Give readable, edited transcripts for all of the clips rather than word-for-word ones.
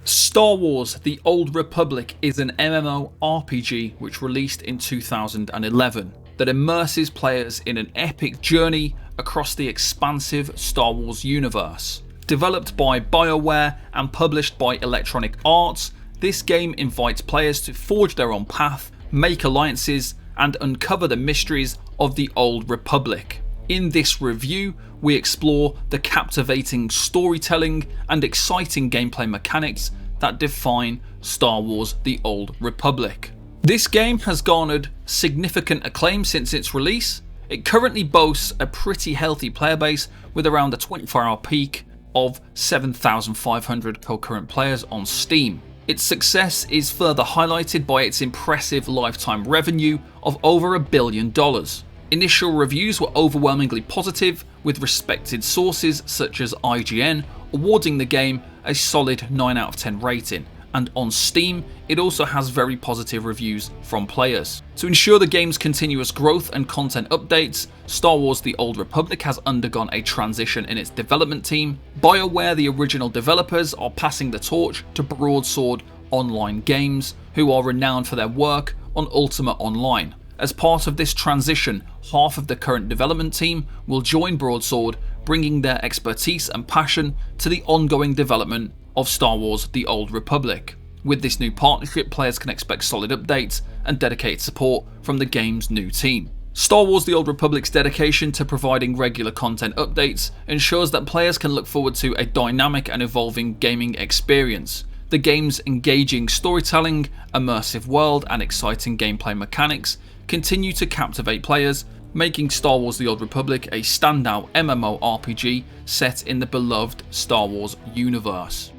Star Wars: The Old Republic is an MMORPG which released in 2011 that immerses players in an epic journey across the expansive Star Wars universe. Developed by BioWare and published by Electronic Arts, this game invites players to forge their own path, make alliances, and uncover the mysteries of the Old Republic. In this review, we explore the captivating storytelling and exciting gameplay mechanics that define Star Wars: The Old Republic. This game has garnered significant acclaim since its release. It currently boasts a pretty healthy player base with around a 24-hour peak of 7,500 concurrent players on Steam. Its success is further highlighted by its impressive lifetime revenue of over $1 billion. Initial reviews were overwhelmingly positive, with respected sources such as IGN awarding the game a solid 9 out of 10 rating, and on Steam it also has very positive reviews from players. To ensure the game's continuous growth and content updates, Star Wars: The Old Republic has undergone a transition in its development team. BioWare, the original developers, are passing the torch to Broadsword Online Games, who are renowned for their work on Ultima Online. As part of this transition, half of the current development team will join Broadsword, bringing their expertise and passion to the ongoing development of Star Wars: The Old Republic. With this new partnership, players can expect solid updates and dedicated support from the game's new team. Star Wars: The Old Republic's dedication to providing regular content updates ensures that players can look forward to a dynamic and evolving gaming experience. The game's engaging storytelling, immersive world, and exciting gameplay mechanics continue to captivate players, making Star Wars: The Old Republic a standout MMORPG set in the beloved Star Wars universe.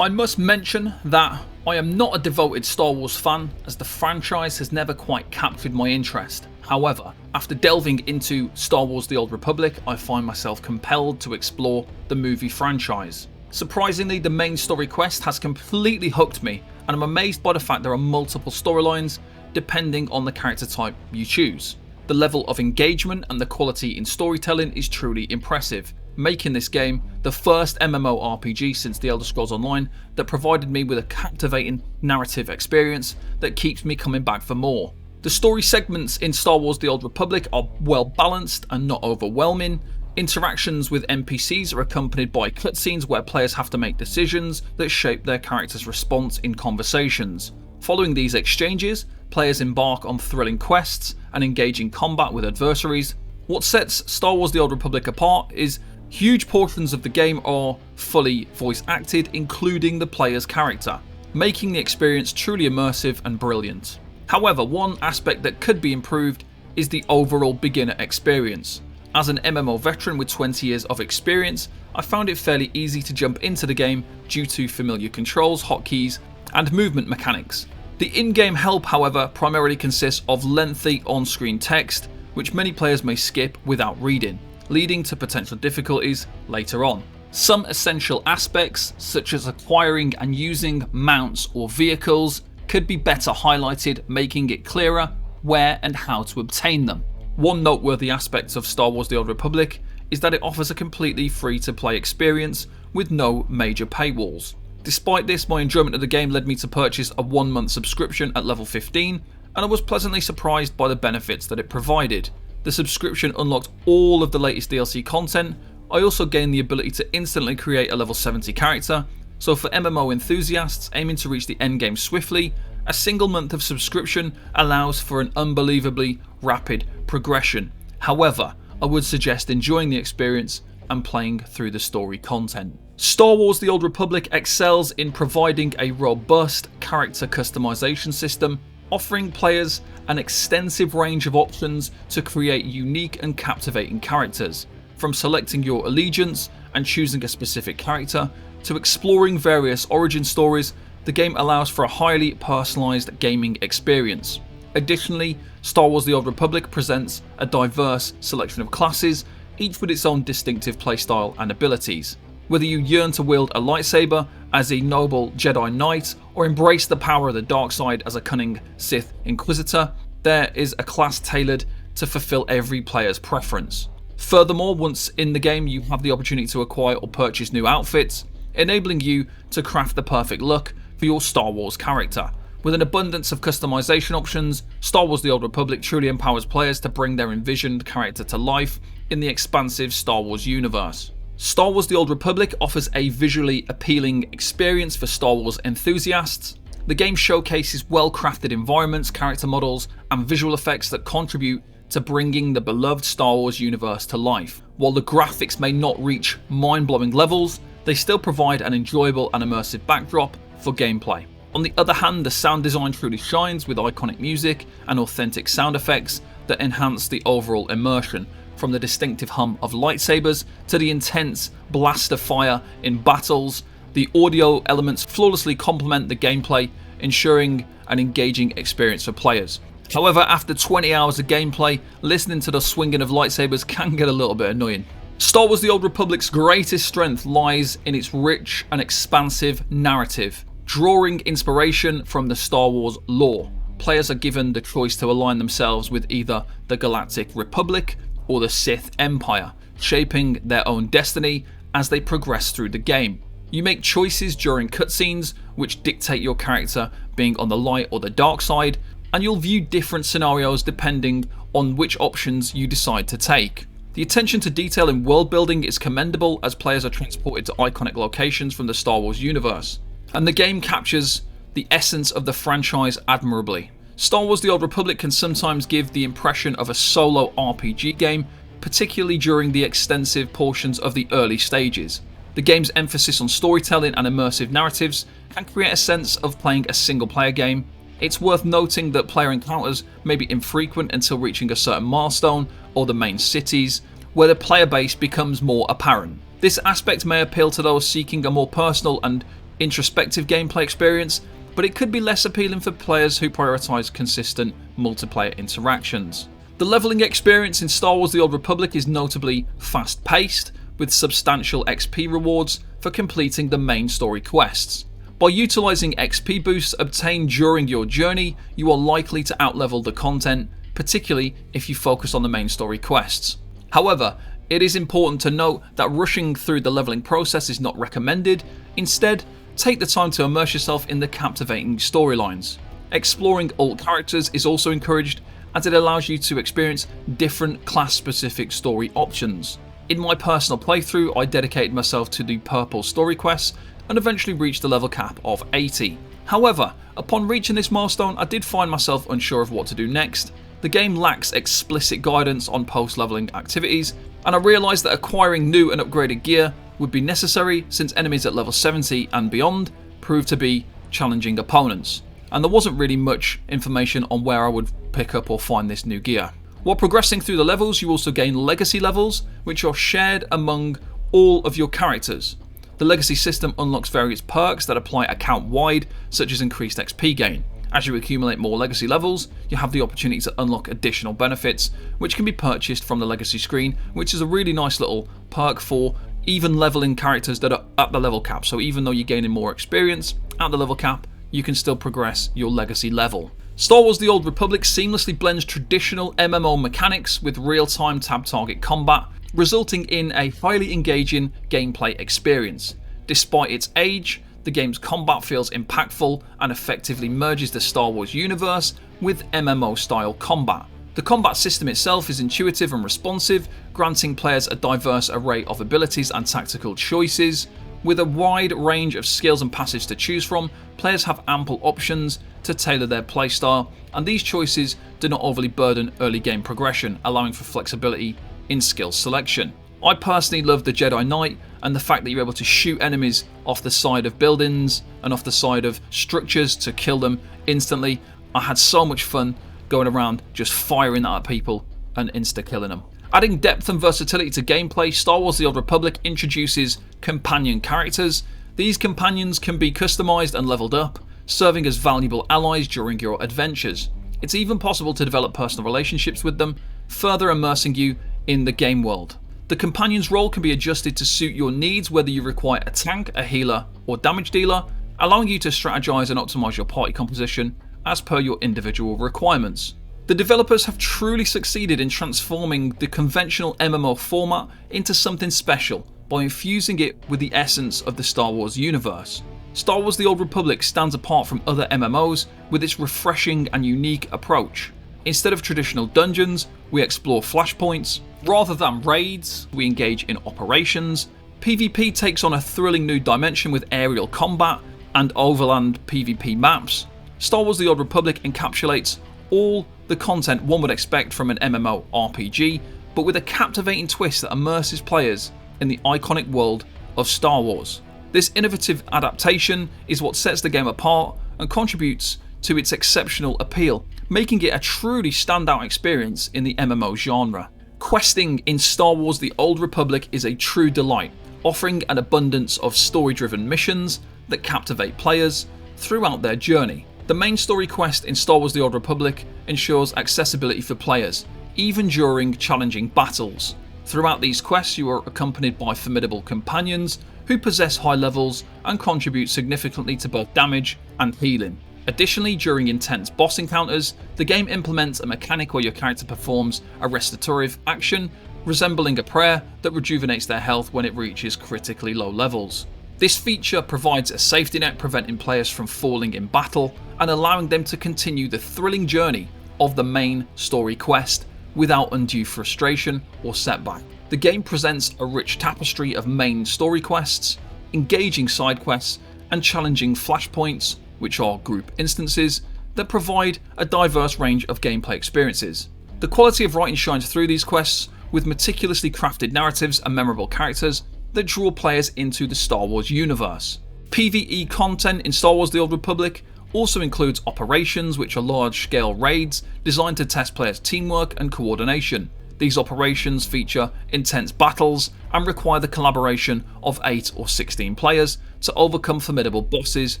I must mention that I am not a devoted Star Wars fan, as the franchise has never quite captured my interest. However, after delving into Star Wars: The Old Republic, I find myself compelled to explore the movie franchise. Surprisingly, the main story quest has completely hooked me, and I'm amazed by the fact there are multiple storylines depending on the character type you choose. The level of engagement and the quality in storytelling is truly impressive, making this game the first MMORPG since The Elder Scrolls Online that provided me with a captivating narrative experience that keeps me coming back for more. The story segments in Star Wars: The Old Republic are well balanced and not overwhelming. Interactions with NPCs are accompanied by cutscenes where players have to make decisions that shape their character's response in conversations. Following these exchanges, players embark on thrilling quests and engaging combat with adversaries. What sets Star Wars: The Old Republic apart is huge portions of the game are fully voice acted, including the player's character, making the experience truly immersive and brilliant. However, one aspect that could be improved is the overall beginner experience. As an MMO veteran with 20 years of experience, I found it fairly easy to jump into the game due to familiar controls, hotkeys, and movement mechanics. The in-game help, however, primarily consists of lengthy on-screen text, which many players may skip without reading, leading to potential difficulties later on. Some essential aspects, such as acquiring and using mounts or vehicles, could be better highlighted, making it clearer where and how to obtain them. One noteworthy aspect of Star Wars: The Old Republic is that it offers a completely free-to-play experience with no major paywalls. Despite this, my enjoyment of the game led me to purchase a 1-month subscription at level 15, and I was pleasantly surprised by the benefits that it provided. The subscription unlocked all of the latest DLC content. I also gained the ability to instantly create a level 70 character, so for MMO enthusiasts aiming to reach the endgame swiftly, a single month of subscription allows for an unbelievably rapid progression. However, I would suggest enjoying the experience and playing through the story content. Star Wars: The Old Republic excels in providing a robust character customization system, offering players an extensive range of options to create unique and captivating characters. From selecting your allegiance and choosing a specific character, to exploring various origin stories, the game allows for a highly personalised gaming experience. Additionally, Star Wars: The Old Republic presents a diverse selection of classes, each with its own distinctive playstyle and abilities. Whether you yearn to wield a lightsaber as a noble Jedi Knight or embrace the power of the dark side as a cunning Sith Inquisitor, there is a class tailored to fulfill every player's preference. Furthermore, once in the game, you have the opportunity to acquire or purchase new outfits, enabling you to craft the perfect look for your Star Wars character. With an abundance of customization options, Star Wars The Old Republic truly empowers players to bring their envisioned character to life in the expansive Star Wars universe. Star Wars The Old Republic offers a visually appealing experience for Star Wars enthusiasts. The game showcases well-crafted environments, character models, and visual effects that contribute to bringing the beloved Star Wars universe to life. While the graphics may not reach mind-blowing levels, they still provide an enjoyable and immersive backdrop for gameplay. On the other hand, the sound design truly shines with iconic music and authentic sound effects that enhance the overall immersion, from the distinctive hum of lightsabers to the intense blast of fire in battles. The audio elements flawlessly complement the gameplay, ensuring an engaging experience for players. However, after 20 hours of gameplay, listening to the swinging of lightsabers can get a little bit annoying. Star Wars The Old Republic's greatest strength lies in its rich and expansive narrative. Drawing inspiration from the Star Wars lore, players are given the choice to align themselves with either the Galactic Republic or the Sith Empire, shaping their own destiny as they progress through the game. You make choices during cutscenes which dictate your character being on the light or the dark side, and you'll view different scenarios depending on which options you decide to take. The attention to detail in world building is commendable as players are transported to iconic locations from the Star Wars universe, and the game captures the essence of the franchise admirably. Star Wars The Old Republic can sometimes give the impression of a solo RPG game, particularly during the extensive portions of the early stages. The game's emphasis on storytelling and immersive narratives can create a sense of playing a single-player game. It's worth noting that player encounters may be infrequent until reaching a certain milestone or the main cities, where the player base becomes more apparent. This aspect may appeal to those seeking a more personal and introspective gameplay experience, but it could be less appealing for players who prioritize consistent multiplayer interactions. The leveling experience in Star Wars The Old Republic is notably fast-paced, with substantial XP rewards for completing the main story quests. By utilizing XP boosts obtained during your journey, you are likely to outlevel the content, particularly if you focus on the main story quests. However, it is important to note that rushing through the leveling process is not recommended. Instead, take the time to immerse yourself in the captivating storylines. Exploring alt characters is also encouraged, as it allows you to experience different class-specific story options. In my personal playthrough, I dedicated myself to the purple story quests and eventually reached the level cap of 80. However, upon reaching this milestone, I did find myself unsure of what to do next. The game lacks explicit guidance on post-leveling activities, and I realised that acquiring new and upgraded gear would be necessary since enemies at level 70 and beyond proved to be challenging opponents, and there wasn't really much information on where I would pick up or find this new gear. While progressing through the levels, you also gain legacy levels, which are shared among all of your characters. The legacy system unlocks various perks that apply account-wide, such as increased XP gain. As you accumulate more legacy levels, you have the opportunity to unlock additional benefits, which can be purchased from the legacy screen, which is a really nice little perk for even leveling characters that are at the level cap. So even though you're gaining more experience at the level cap, you can still progress your legacy level. Star Wars The Old Republic seamlessly blends traditional MMO mechanics with real-time tab target combat, resulting in a highly engaging gameplay experience. Despite its age, the game's combat feels impactful and effectively merges the Star Wars universe with MMO-style combat. The combat system itself is intuitive and responsive, granting players a diverse array of abilities and tactical choices. With a wide range of skills and passives to choose from, players have ample options to tailor their playstyle, and these choices do not overly burden early game progression, allowing for flexibility in skill selection. I personally love the Jedi Knight and the fact that you're able to shoot enemies off the side of buildings and off the side of structures to kill them instantly. I had so much fun going around just firing at people and insta-killing them. Adding depth and versatility to gameplay, Star Wars The Old Republic introduces companion characters. These companions can be customized and leveled up, serving as valuable allies during your adventures. It's even possible to develop personal relationships with them, further immersing you in the game world. The companion's role can be adjusted to suit your needs, whether you require a tank, a healer, or damage dealer, allowing you to strategize and optimize your party composition as per your individual requirements. The developers have truly succeeded in transforming the conventional MMO format into something special by infusing it with the essence of the Star Wars universe. Star Wars The Old Republic stands apart from other MMOs with its refreshing and unique approach. Instead of traditional dungeons, we explore flashpoints. Rather than raids, we engage in operations. PvP takes on a thrilling new dimension with aerial combat and overland PvP maps. Star Wars The Old Republic encapsulates all the content one would expect from an MMORPG, but with a captivating twist that immerses players in the iconic world of Star Wars. This innovative adaptation is what sets the game apart and contributes to its exceptional appeal, making it a truly standout experience in the MMO genre. Questing in Star Wars The Old Republic is a true delight, offering an abundance of story-driven missions that captivate players throughout their journey. The main story quest in Star Wars The Old Republic ensures accessibility for players, even during challenging battles. Throughout these quests, you are accompanied by formidable companions who possess high levels and contribute significantly to both damage and healing. Additionally, during intense boss encounters, the game implements a mechanic where your character performs a restorative action, resembling a prayer that rejuvenates their health when it reaches critically low levels. This feature provides a safety net, preventing players from falling in battle and allowing them to continue the thrilling journey of the main story quest without undue frustration or setback. The game presents a rich tapestry of main story quests, engaging side quests, and challenging flashpoints, which are group instances that provide a diverse range of gameplay experiences. The quality of writing shines through these quests, with meticulously crafted narratives and memorable characters that draw players into the Star Wars universe. PvE content in Star Wars The Old Republic also includes operations, which are large-scale raids designed to test players' teamwork and coordination. These operations feature intense battles and require the collaboration of 8 or 16 players to overcome formidable bosses,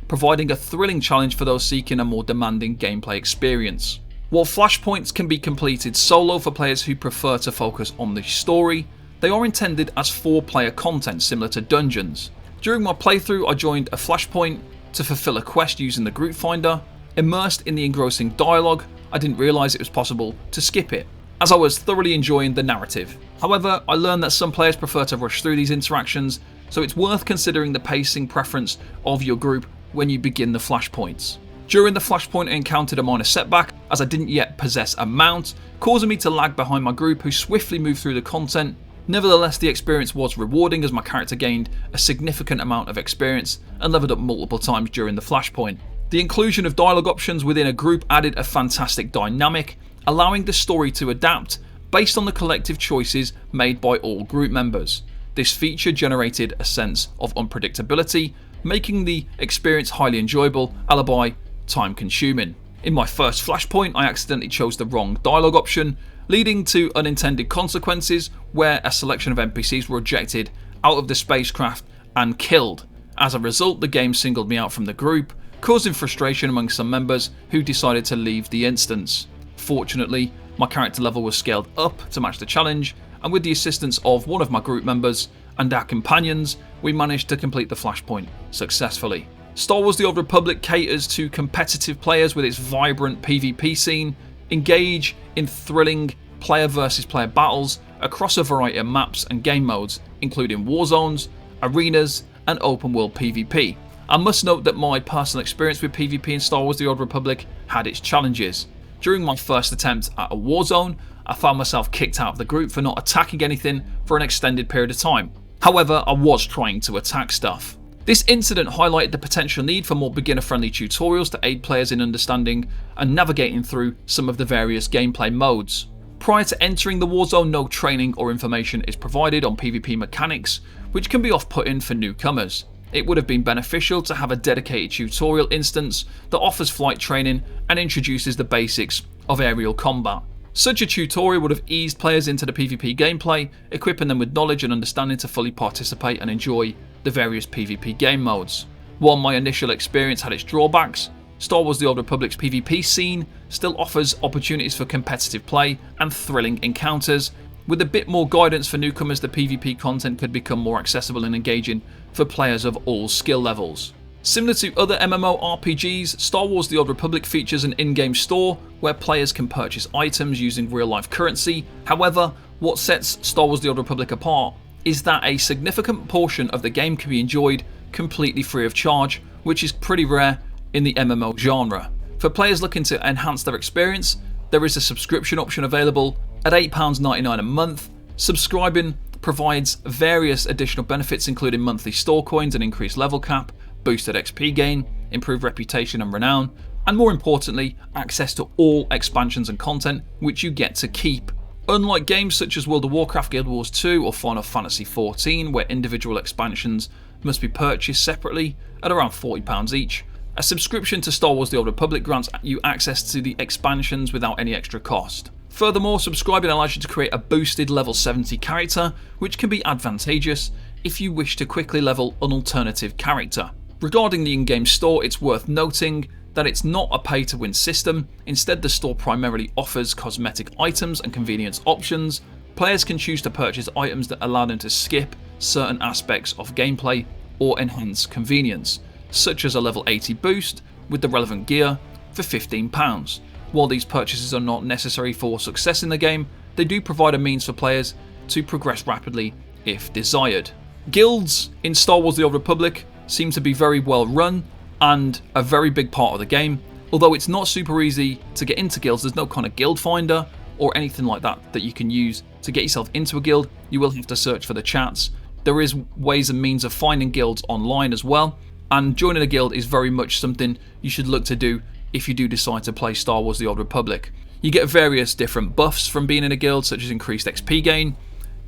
providing a thrilling challenge for those seeking a more demanding gameplay experience. While flashpoints can be completed solo for players who prefer to focus on the story, they are intended as 4-player content similar to dungeons. During my playthrough, I joined a flashpoint to fulfill a quest using the group finder. Immersed in the engrossing dialogue, I didn't realise it was possible to skip it, as I was thoroughly enjoying the narrative. However, I learned that some players prefer to rush through these interactions, so it's worth considering the pacing preference of your group when you begin the flashpoints. During the flashpoint, I encountered a minor setback as I didn't yet possess a mount, causing me to lag behind my group, who swiftly moved through the content. Nevertheless, the experience was rewarding as my character gained a significant amount of experience and leveled up multiple times during the flashpoint. The inclusion of dialogue options within a group added a fantastic dynamic, allowing the story to adapt based on the collective choices made by all group members. This feature generated a sense of unpredictability, making the experience highly enjoyable, albeit time-consuming. In my first flashpoint, I accidentally chose the wrong dialogue option, leading to unintended consequences where a selection of NPCs were ejected out of the spacecraft and killed. As a result, the game singled me out from the group, causing frustration among some members who decided to leave the instance. Fortunately, my character level was scaled up to match the challenge, and with the assistance of one of my group members and our companions, we managed to complete the flashpoint successfully. Star Wars The Old Republic caters to competitive players with its vibrant PvP scene. Engage in thrilling player versus player battles across a variety of maps and game modes, including war zones, arenas, and open world PvP. I must note that my personal experience with PvP in Star Wars The Old Republic had its challenges. During my first attempt at a war zone, I found myself kicked out of the group for not attacking anything for an extended period of time. However, I was trying to attack stuff. This incident highlighted the potential need for more beginner-friendly tutorials to aid players in understanding and navigating through some of the various gameplay modes. Prior to entering the warzone, no training or information is provided on PvP mechanics, which can be off-putting for newcomers. It would have been beneficial to have a dedicated tutorial instance that offers flight training and introduces the basics of aerial combat. Such a tutorial would have eased players into the PvP gameplay, equipping them with knowledge and understanding to fully participate and enjoy the various PvP game modes. While my initial experience had its drawbacks, Star Wars The Old Republic's PvP scene still offers opportunities for competitive play and thrilling encounters. With a bit more guidance for newcomers, the PvP content could become more accessible and engaging for players of all skill levels. Similar to other MMORPGs, Star Wars The Old Republic features an in-game store where players can purchase items using real-life currency. However, what sets Star Wars The Old Republic apart is that a significant portion of the game can be enjoyed completely free of charge, which is pretty rare in the MMO genre. For players looking to enhance their experience, there is a subscription option available at £8.99 a month. Subscribing provides various additional benefits, including monthly store coins, an increased level cap, boosted XP gain, improved reputation and renown, and more importantly, access to all expansions and content which you get to keep. Unlike games such as World of Warcraft, Guild Wars 2 or Final Fantasy XIV, where individual expansions must be purchased separately at around £40 each, a subscription to Star Wars The Old Republic grants you access to the expansions without any extra cost. Furthermore, subscribing allows you to create a boosted level 70 character, which can be advantageous if you wish to quickly level an alternative character. Regarding the in-game store, it's worth noting that it's not a pay-to-win system. Instead, the store primarily offers cosmetic items and convenience options. Players can choose to purchase items that allow them to skip certain aspects of gameplay or enhance convenience, such as a level 80 boost with the relevant gear for £15. While these purchases are not necessary for success in the game, they do provide a means for players to progress rapidly if desired. Guilds in Star Wars The Old Republic seem to be very well run and a very big part of the game. Although it's not super easy to get into guilds, there's no kind of guild finder or anything like that that you can use to get yourself into a guild. You will have to search for the chats. There is ways and means of finding guilds online as well, and joining a guild is very much something you should look to do if you do decide to play Star Wars The Old Republic. You get various different buffs from being in a guild, such as increased XP gain.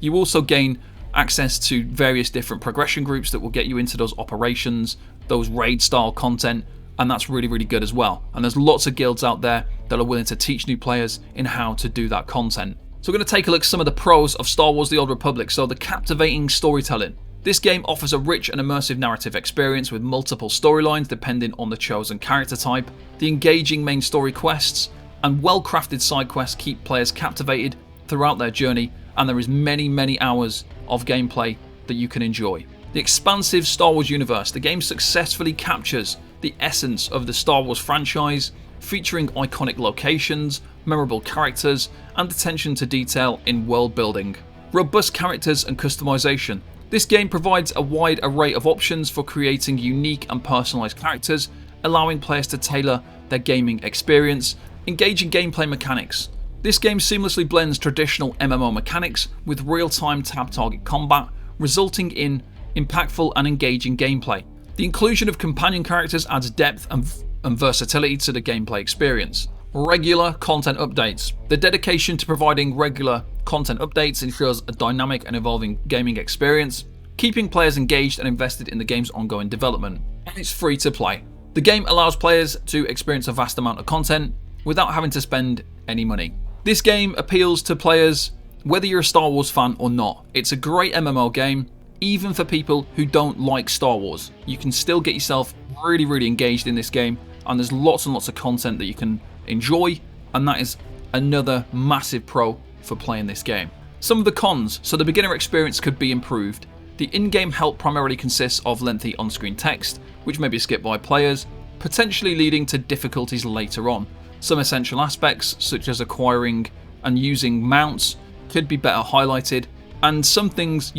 You also gain access to various different progression groups that will get you into those operations, those raid style content, and that's really, really good as well. And there's lots of guilds out there that are willing to teach new players in how to do that content. So we're going to take a look at some of the pros of Star Wars The Old Republic. So the captivating storytelling. This game offers a rich and immersive narrative experience with multiple storylines depending on the chosen character type. The engaging main story quests and well-crafted side quests keep players captivated throughout their journey, and there is many hours of gameplay that you can enjoy. The expansive Star Wars universe. The game successfully captures the essence of the Star Wars franchise, featuring iconic locations, memorable characters, and attention to detail in world building. Robust characters and customization. This game provides a wide array of options for creating unique and personalized characters, allowing players to tailor their gaming experience. Engaging gameplay mechanics. This game seamlessly blends traditional MMO mechanics with real-time tab target combat, resulting in impactful and engaging gameplay. The inclusion of companion characters adds depth and versatility to the gameplay experience. Regular content updates. The dedication to providing regular content updates ensures a dynamic and evolving gaming experience, keeping players engaged and invested in the game's ongoing development. And it's free to play. The game allows players to experience a vast amount of content without having to spend any money. This game appeals to players whether you're a Star Wars fan or not. It's a great MMO game, even for people who don't like Star Wars. You can still get yourself really engaged in this game, and there's lots and lots of content that you can enjoy, and that is another massive pro for playing this game. Some of the cons. So the beginner experience could be improved. The in-game help primarily consists of lengthy on-screen text, which may be skipped by players, potentially leading to difficulties later on. Some essential aspects, such as acquiring and using mounts, could be better highlighted, and some things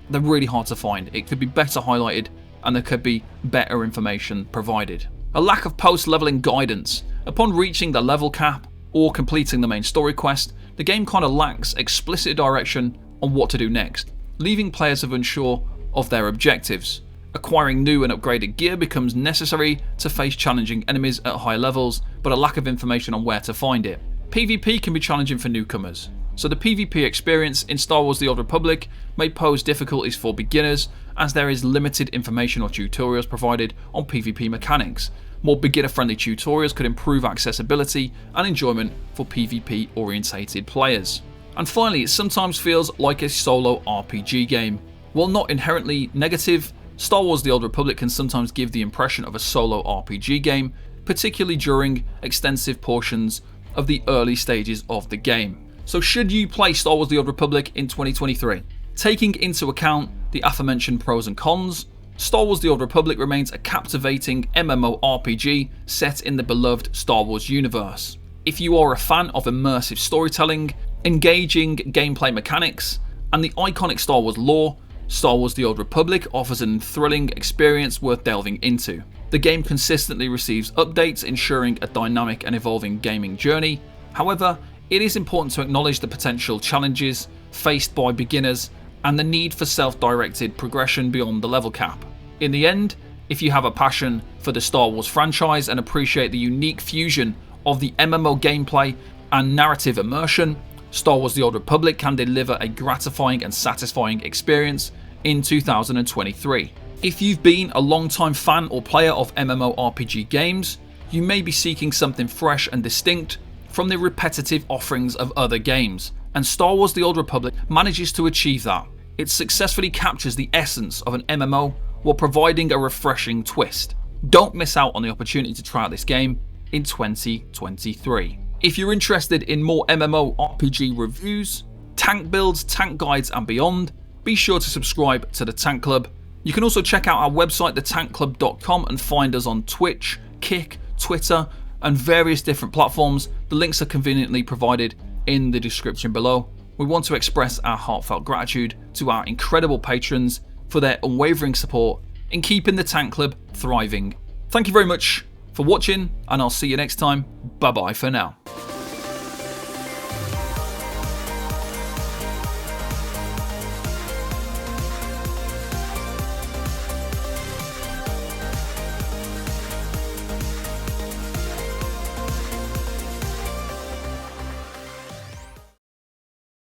they're really hard to find. It could be better highlighted, and there could be better information provided. A lack of post-leveling guidance. Upon reaching the level cap or completing the main story quest, the game kind of lacks explicit direction on what to do next, leaving players unsure of their objectives. Acquiring new and upgraded gear becomes necessary to face challenging enemies at higher levels, but a lack of information on where to find it. PvP can be challenging for newcomers. So the PvP experience in Star Wars The Old Republic may pose difficulties for beginners, as there is limited information or tutorials provided on PvP mechanics. More beginner-friendly tutorials could improve accessibility and enjoyment for PvP-orientated players. And finally, it sometimes feels like a solo RPG game. While not inherently negative, Star Wars The Old Republic can sometimes give the impression of a solo RPG game, particularly during extensive portions of the early stages of the game. So should you play Star Wars The Old Republic in 2023? Taking into account the aforementioned pros and cons, Star Wars The Old Republic remains a captivating MMORPG set in the beloved Star Wars universe. If you are a fan of immersive storytelling, engaging gameplay mechanics, and the iconic Star Wars lore, Star Wars The Old Republic offers an thrilling experience worth delving into. The game consistently receives updates, ensuring a dynamic and evolving gaming journey. However, it is important to acknowledge the potential challenges faced by beginners and the need for self-directed progression beyond the level cap. In the end, if you have a passion for the Star Wars franchise and appreciate the unique fusion of the MMO gameplay and narrative immersion, Star Wars The Old Republic can deliver a gratifying and satisfying experience in 2023. If you've been a long-time fan or player of MMORPG games, you may be seeking something fresh and distinct from the repetitive offerings of other games, and Star Wars The Old Republic manages to achieve that. It successfully captures the essence of an MMO while providing a refreshing twist. Don't miss out on the opportunity to try out this game in 2023. If you're interested in more MMORPG reviews, tank builds, tank guides and beyond, be sure to subscribe to the Tank Club. You can also check out our website thetankclub.com and find us on Twitch, Kick, Twitter and various different platforms. The links are conveniently provided in the description below. We want to express our heartfelt gratitude to our incredible patrons for their unwavering support in keeping the Tank Club thriving. Thank you very much for watching, and I'll see you next time. Bye bye for now.